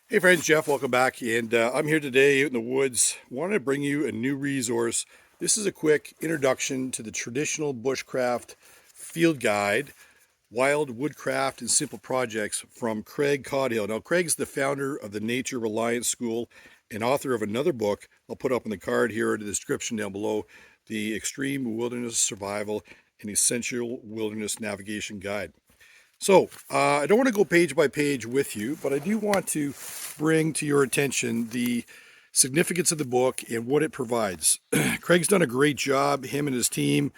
Hey friends, Jeff, welcome back. And I'm here today out in the woods. Wanted to bring you a new resource. This is a quick introduction to the traditional bushcraft field guide, wild woodcraft and simple projects from Craig Caudill. Now, Craig's the founder of the Nature Reliance School and author of another book I'll put up in the card here in the description down below, the Extreme Wilderness Survival and Essential Wilderness Navigation Guide. So, I don't want to go page by page with you, but I do want to bring to your attention the significance of the book and what it provides. Craig's done a great job, him and his team,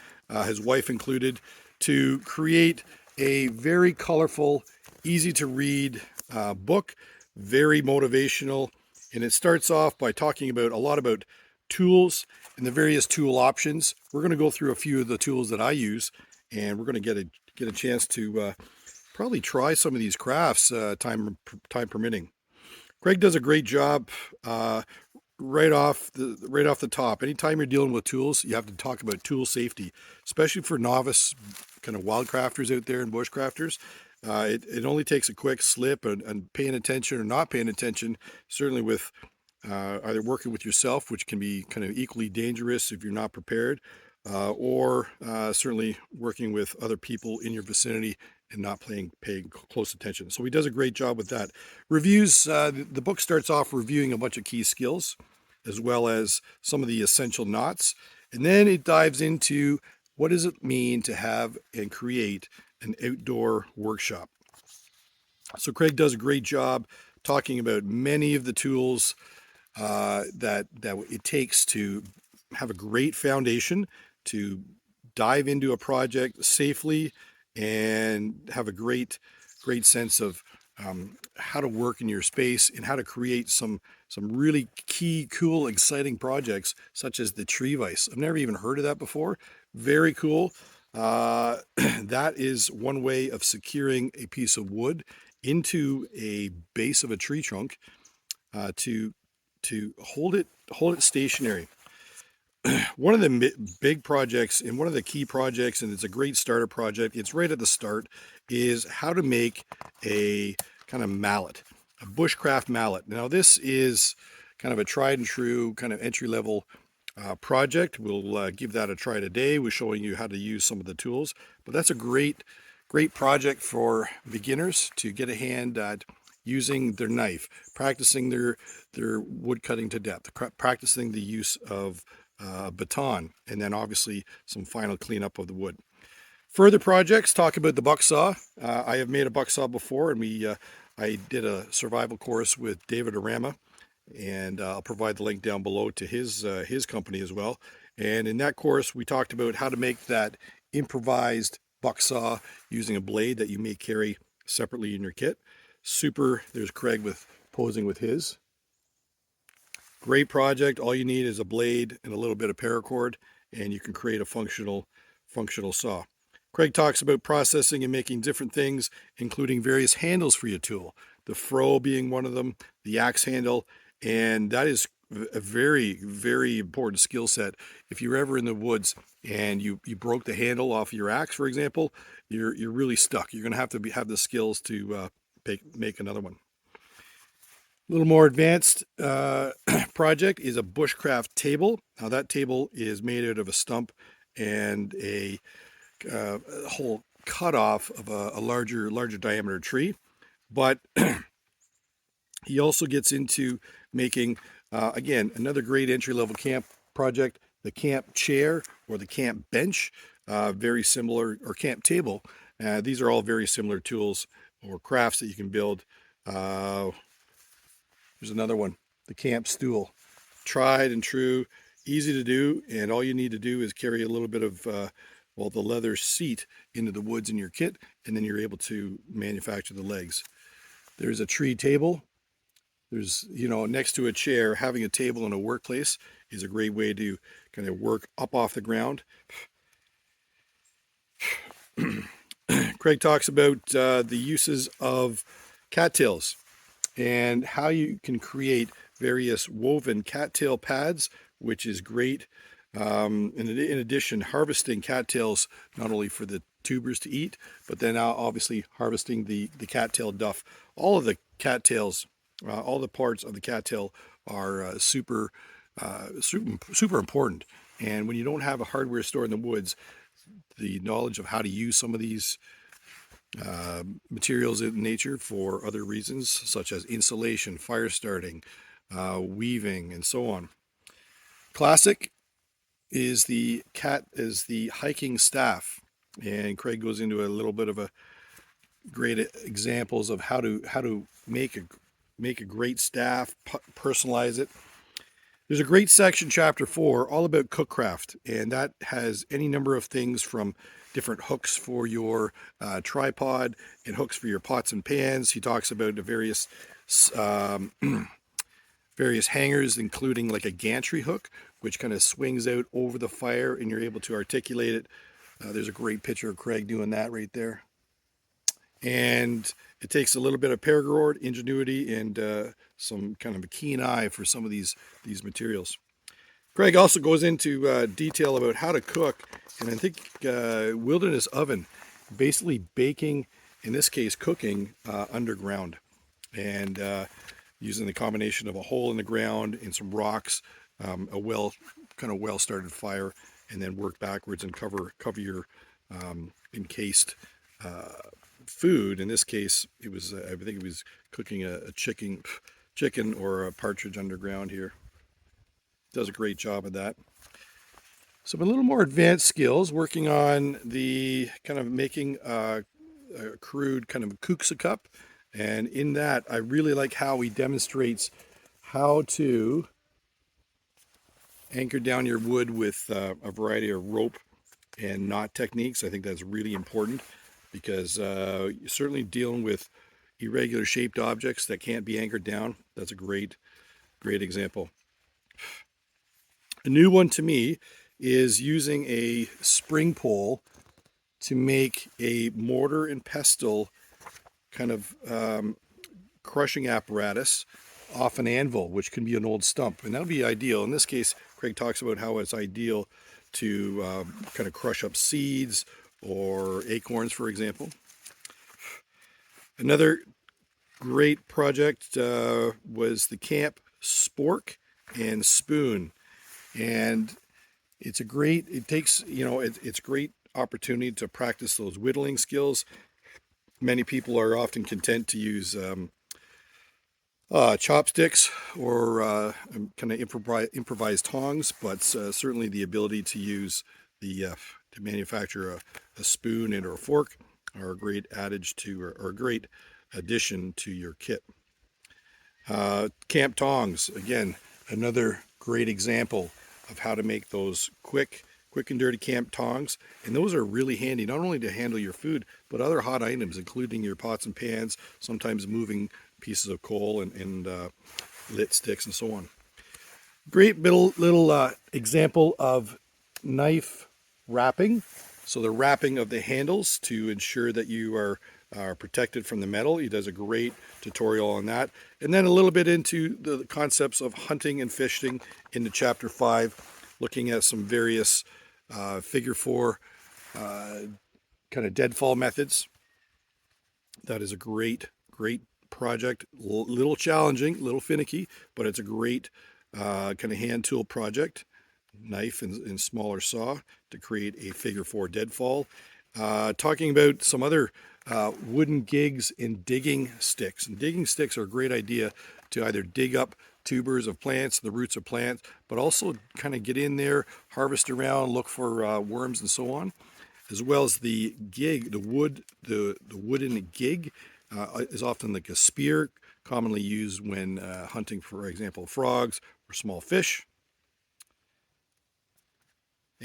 his wife included, to create a very colorful, easy to read book, very motivational. And it starts off by talking about a lot about tools and the various tool options. We're going to go through a few of the tools that I use, and we're going to get a chance to probably try some of these crafts, time permitting. Greg does a great job right off the top. Anytime you're dealing with tools, you have to talk about tool safety, especially for novice kind of wildcrafters out there and bushcrafters. It only takes a quick slip and paying attention or not paying attention, certainly with either working with yourself, which can be kind of equally dangerous if you're not prepared, or certainly working with other people in your vicinity and not paying close attention. So he does a great job with that. Reviews, the book starts off reviewing a bunch of key skills as well as some of the essential knots. And then it dives into what does it mean to have and create an outdoor workshop. So Craig does a great job talking about many of the tools that it takes to have a great foundation to dive into a project safely and have a great sense of how to work in your space and how to create some really key, cool, exciting projects such as the tree vise. I've never even heard of that before. Very cool. That is one way of securing a piece of wood into a base of a tree trunk to hold it stationary. One of the big projects and one of the key projects, and it's a great starter project, it's right at the start, is how to make a kind of mallet, a bushcraft mallet. Now this is kind of a tried and true kind of entry level project. We'll give that a try today. We're showing you how to use some of the tools, but that's a great project for beginners to get a hand at using their knife, practicing their wood cutting to depth, practicing the use of baton, and then obviously some final cleanup of the wood. Further projects, talk about the buck saw. I have made a buck saw before, and I did a survival course with David Arama, and I'll provide the link down below to his company as well. And in that course, we talked about how to make that improvised buck saw using a blade that you may carry separately in your kit. Super. There's Craig with posing with his. Great project. All you need is a blade and a little bit of paracord, and you can create a functional saw. Craig talks about processing and making different things, including various handles for your tool. The froe being one of them, the axe handle, and that is a very important skill set. If you're ever in the woods and you broke the handle off your axe, for example, you're really stuck. You're going to have the skills to make another one. A little more advanced project is a bushcraft table. Now that table is made out of a stump and a whole cut off of a larger diameter tree. But he also gets into making, again, another great entry level camp project, the camp chair or the camp bench, very similar, or camp table. These are all very similar tools or crafts that you can build. Here's another one, the camp stool. Tried and true, easy to do, and all you need to do is carry a little bit of, the leather seat into the woods in your kit, and then you're able to manufacture the legs. There's a tree table. There's, next to a chair, having a table in a workplace is a great way to kind of work up off the ground. Craig talks about the uses of cattails and how you can create various woven cattail pads, which is great. In addition, harvesting cattails not only for the tubers to eat, but then obviously harvesting the cattail duff. All of the cattails all the parts of the cattail are super important. And when you don't have a hardware store in the woods, the knowledge of how to use some of these materials in nature for other reasons, such as insulation, fire starting, weaving, and so on. Classic is the hiking staff, and Craig goes into a little bit of a great examples of how to make a great staff, personalize it. There's a great section, chapter 4, all about Cookcraft, and that has any number of things from different hooks for your tripod and hooks for your pots and pans. He talks about the various various hangers, including like a gantry hook, which kind of swings out over the fire and you're able to articulate it. There's a great picture of Craig doing that right there. And it takes a little bit of paracord, ingenuity, and some kind of a keen eye for some of these materials. Craig also goes into detail about how to cook, and I think wilderness oven, basically baking, in this case cooking, underground, and using the combination of a hole in the ground and some rocks, a well started fire, and then work backwards and cover your encased food. In this case, it was I think it was cooking a chicken or a partridge underground here. Does a great job of that. Some a little more advanced skills, working on the kind of making a crude kind of kuksa cup, and in that I really like how he demonstrates how to anchor down your wood with a variety of rope and knot techniques. I think that's really important, because you're certainly dealing with irregular shaped objects that can't be anchored down. That's a great example. A new one to me is using a spring pole to make a mortar and pestle kind of crushing apparatus off an anvil, which can be an old stump, and that would be ideal. In this case, Craig talks about how it's ideal to kind of crush up seeds or acorns, for example. Another great project was the camp spork and spoon, and it's a great opportunity to practice those whittling skills. Many people are often content to use chopsticks or kind of improvised tongs, but certainly the ability to use to manufacture a spoon and or a fork are a great or a great addition to your kit. Camp tongs, again, another great example of how to make those quick and dirty camp tongs, and those are really handy not only to handle your food but other hot items, including your pots and pans, sometimes moving pieces of coal and lit sticks and so on. Great little example of knife wrapping. So the wrapping of the handles to ensure that you are protected from the metal. He does a great tutorial on that. And then a little bit into the concepts of hunting and fishing into chapter 5, looking at some various figure 4 kind of deadfall methods. That is a great project. Little challenging, little finicky, but it's a great kind of hand tool project. Knife and smaller saw to create a figure 4 deadfall. Talking about some other wooden gigs and digging sticks. And digging sticks are a great idea to either dig up tubers of plants, the roots of plants, but also kind of get in there, harvest around, look for worms and so on. As well as the gig, the wooden gig is often like a spear, commonly used when hunting, for example, frogs or small fish.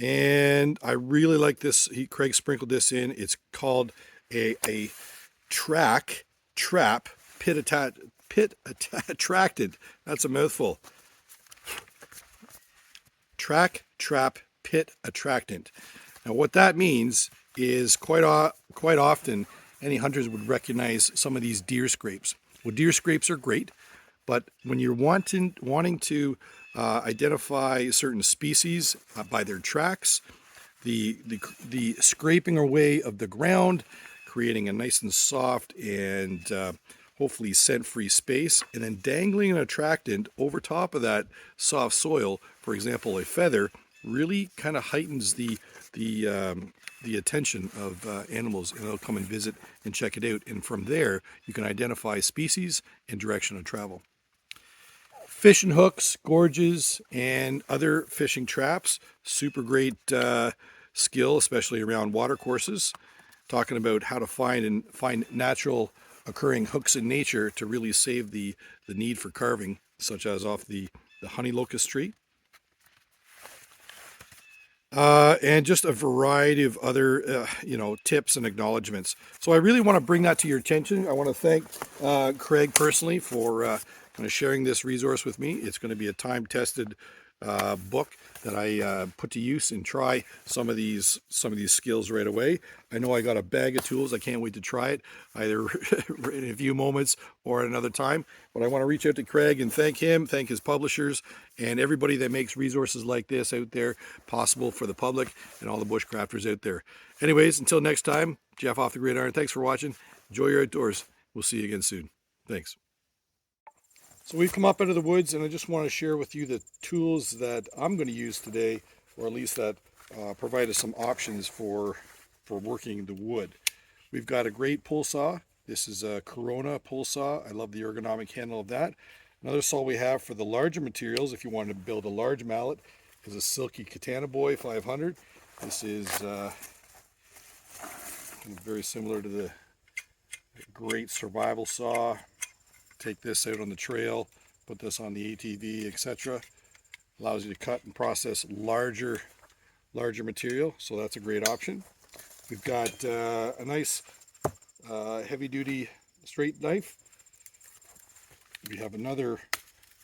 And I really like this. Craig sprinkled this in. It's called a trap pit attracted. That's a mouthful. Trap pit attractant. Now, what that means is quite often any hunters would recognize some of these deer scrapes. Well, deer scrapes are great, but when you're wanting to identify certain species by their tracks, the scraping away of the ground, creating a nice and soft and hopefully scent-free space, and then dangling an attractant over top of that soft soil, for example, a feather, really kind of heightens the attention of animals, and they'll come and visit and check it out. And from there, you can identify species and direction of travel. Fishing hooks, gorges, and other fishing traps. Super great skill, especially around water courses. Talking about how to find natural occurring hooks in nature to really save the need for carving, such as off the honey locust tree. And just a variety of other, tips and acknowledgements. So I really want to bring that to your attention. I want to thank Craig personally for kind of sharing this resource with me. It's going to be a time-tested book that I put to use and try some of these skills right away. I know I got a bag of tools. I can't wait to try it either in a few moments or at another time. But I want to reach out to Craig and thank him, thank his publishers, and everybody that makes resources like this out there possible for the public and all the bushcrafters out there. Anyways, until next time, Jeff off the Gridiron. Thanks for watching. Enjoy your outdoors. We'll see you again soon. Thanks. So we've come up out of the woods, and I just want to share with you the tools that I'm going to use today, or at least that provide us some options for working the wood. We've got a great pull saw. This is a Corona pull saw. I love the ergonomic handle of that. Another saw we have for the larger materials, if you want to build a large mallet, is a Silky Katana Boy 500. This is very similar to the great survival saw. Take this out on the trail, put this on the ATV, etc. Allows you to cut and process larger material, so that's a great option. We've got a nice heavy-duty straight knife. We have another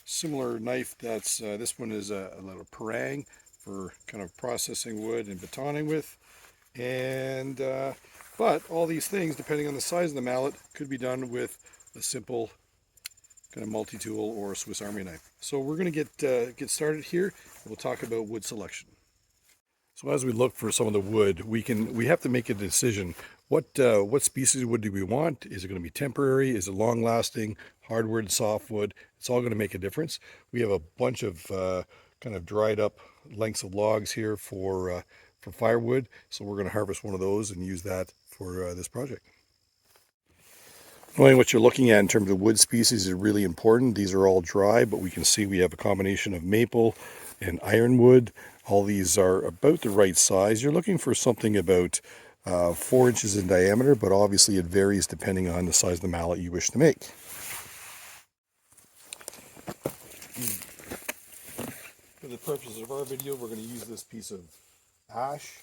similar knife that's, this one is a little parang for kind of processing wood and batoning with. And, but all these things, depending on the size of the mallet, could be done with a simple kind of multi-tool or a Swiss Army knife. So we're going to get started here. We'll talk about wood selection. So as we look for some of the wood, we have to make a decision. What species of wood do we want? Is it going to be temporary? Is it long-lasting? Hardwood, softwood? It's all going to make a difference. We have a bunch of kind of dried up lengths of logs here for firewood. So we're going to harvest one of those and use that for this project. Knowing what you're looking at in terms of wood species is really important. These are all dry, but we can see we have a combination of maple and ironwood. All these are about the right size. You're looking for something about 4 inches in diameter, but obviously it varies depending on the size of the mallet you wish to make. For the purposes of our video, we're going to use this piece of ash,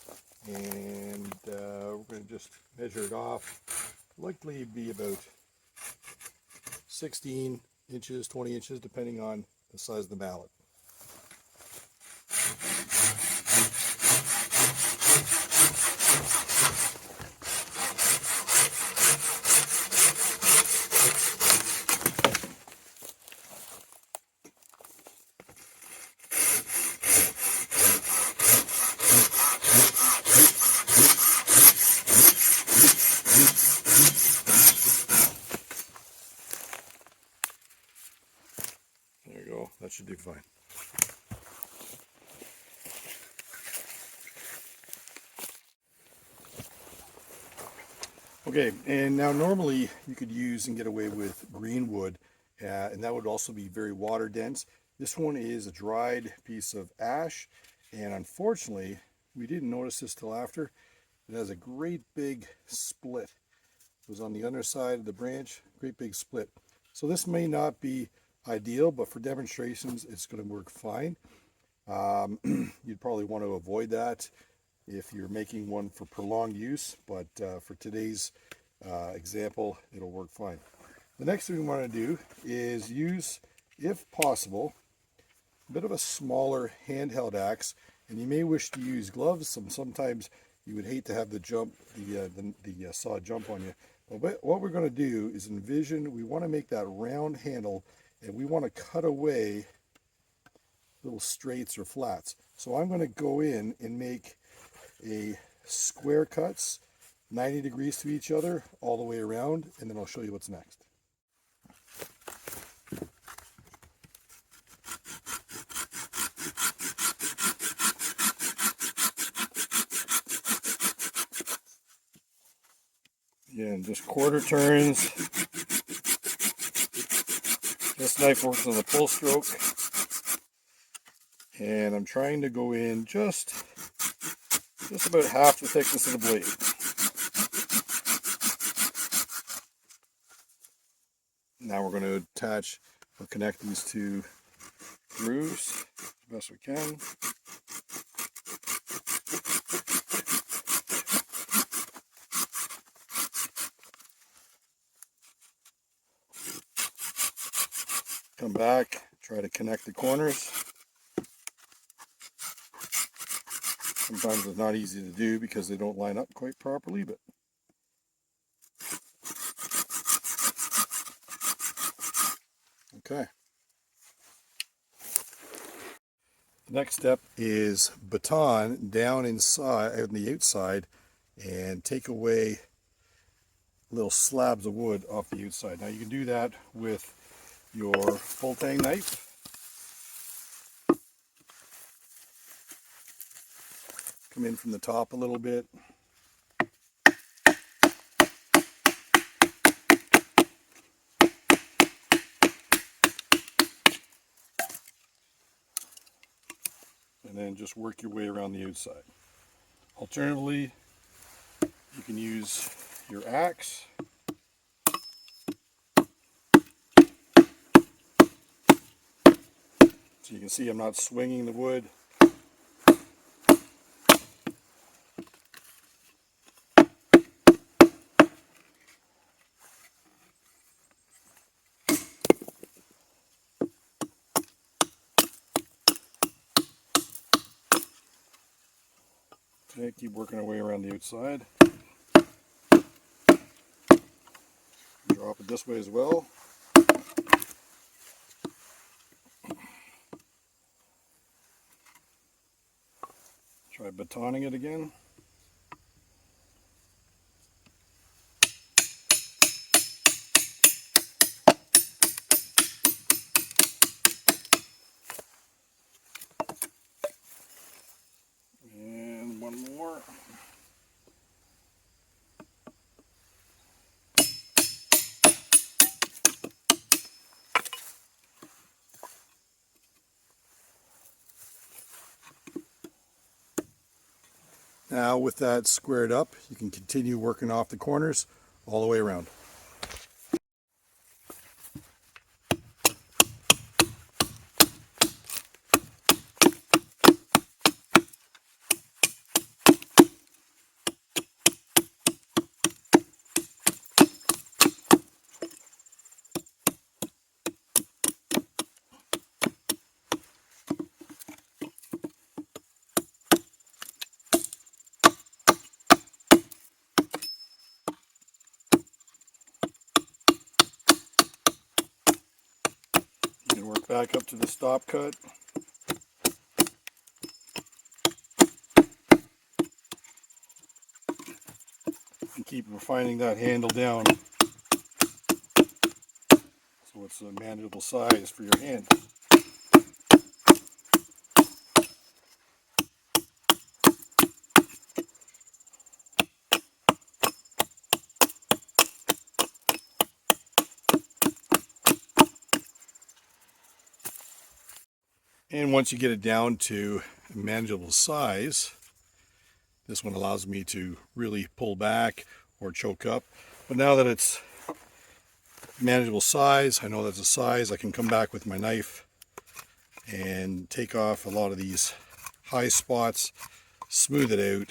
and we're going to just measure it off. Likely be about 16 inches, 20 inches, depending on the size of the mallet. There you go, that should do fine. Okay, and now normally you could use and get away with green wood, and that would also be very water dense. This one is a dried piece of ash, and unfortunately, we didn't notice this till after. It has a great big split. It was on the underside of the branch, great big split. So this may not be ideal, but for demonstrations, it's going to work fine. You'd probably want to avoid that if you're making one for prolonged use, but for today's example, it'll work fine. The next thing we want to do is use, if possible, a bit of a smaller handheld axe, and you may wish to use gloves. Sometimes you would hate to have the saw jump on you. But what we're going to do is envision, we want to make that round handle, and we want to cut away little straights or flats. So I'm going to go in and make a square cuts, 90 degrees to each other, all the way around, and then I'll show you what's next. And just quarter turns. This knife works on the full stroke. And I'm trying to go in just about half the thickness of the blade. Now we're going to attach or connect these two grooves as best we can. Come back, try to connect the corners. Sometimes it's not easy to do because they don't line up quite properly, but okay. The next step is baton down inside, on the outside, and take away little slabs of wood off the outside. Now you can do that with your full tang knife. Come in from the top a little bit. And then just work your way around the outside. Alternatively, you can use your axe. So you can see I'm not swinging the wood. Okay, keep working our way around the outside. Drop it this way as well. Try batoning it again. And one more. Now with that squared up, you can continue working off the corners all the way around. You can work back up to the stop cut. And keep refining that handle down so it's a manageable size for your hand. And once you get it down to a manageable size, this one allows me to really pull back or choke up. But now that it's manageable size, I know that's a size, I can come back with my knife and take off a lot of these high spots, smooth it out,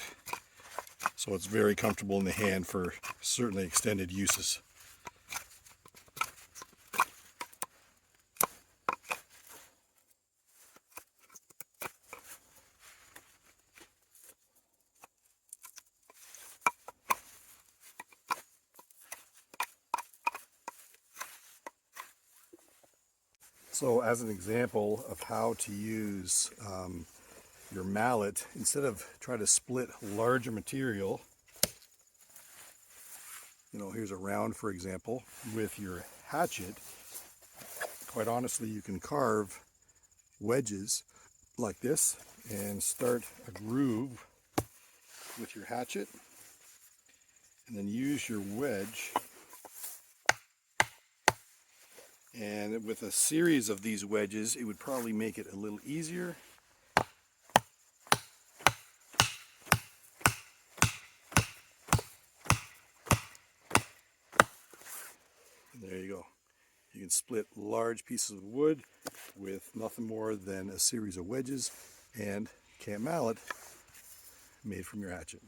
so it's very comfortable in the hand for certainly extended uses. So as an example of how to use your mallet, instead of trying to split larger material, here's a round, for example, with your hatchet, quite honestly, you can carve wedges like this and start a groove with your hatchet. and then use your wedge. And with a series of these wedges, it would probably make it a little easier. And there you go. You can split large pieces of wood with nothing more than a series of wedges and camp mallet made from your hatchet.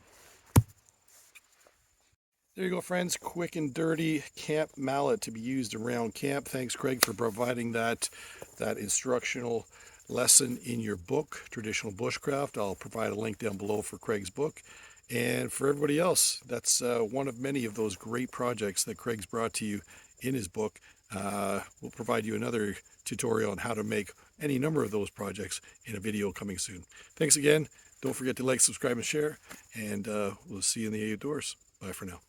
There you go, friends. Quick and dirty camp mallet to be used around camp. Thanks, Craig, for providing that instructional lesson in your book, Traditional Bushcraft. I'll provide a link down below for Craig's book. And for everybody else, that's one of many of those great projects that Craig's brought to you in his book. We'll provide you another tutorial on how to make any number of those projects in a video coming soon. Thanks again. Don't forget to like, subscribe, and share. And we'll see you in the outdoors. Bye for now.